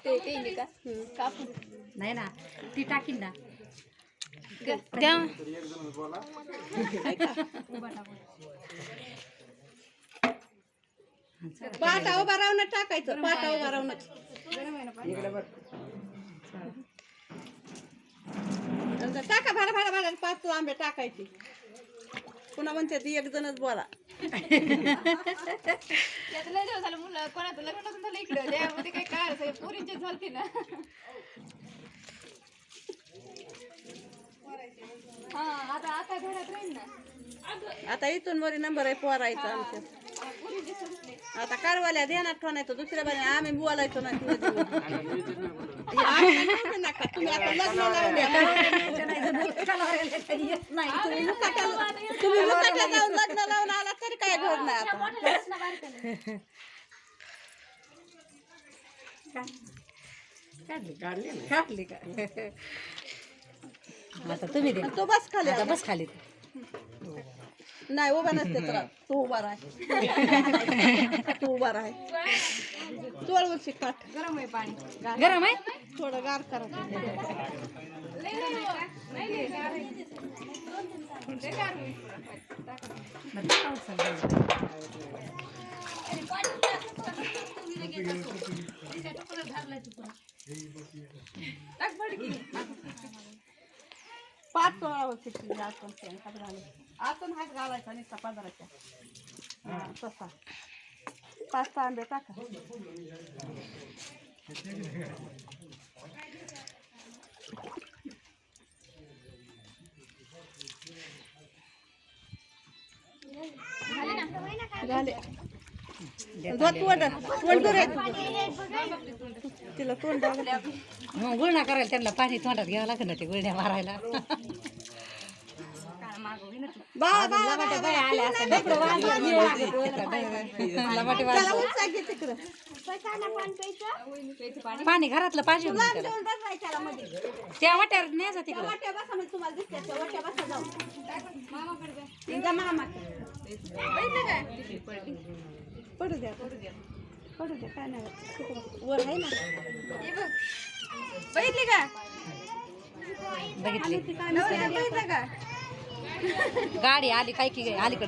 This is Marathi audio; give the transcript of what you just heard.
ते का कापून नाही ना ती टाकीन ना त्या पाटा उभा राहून टाकायचं पाटा उभा राहून टाका भाडा भाडा भाडा 5 आंबे टाकायचे पुन्हा म्हणते ती एक जणच बोला त्याचं लय दिवस झालं मुलं कोणाचं लग्न नसून झालं इकडं त्यामध्ये काय काय पोरींचे झालते ना हा आता आता घरात राहील ना आता इथून वरी नंबर आहे पोरायचा आमच्या आता कारवाल्या ध्यानात ठेवायचं दुसऱ्या बाजूने आम्ही बोलायचो ना नका तुम्ही आता लग्न लावून द्या तुम्ही मुकाट्या जाऊन लग्न लावून आला तरी काय घडणार आता काढली का आता तुम्ही दे तो बस खाली आता बस खाली नाही उभा नसते तर तू उभा राह तू उभा राह चोळवरची काठ गरम आहे पाणी गरम आहे थोडं गार करा पाच चोळावरची आतून हात घालायचा नुसता पदराच्या तसा 5 आंबे टाका झाले तिला तोंड मग गुळणा करायला त्यांना पाणी तोंडात घ्यावं लागेल ना ते गुळण्या मारायला पाणी घरातलं पाहिजे त्या वाट्यावर न्यायचं तिकडं पडू द्या काय नाही वर आहे ना बघितली का बघितली बघितलं का गाडी आली काय की अलीकडे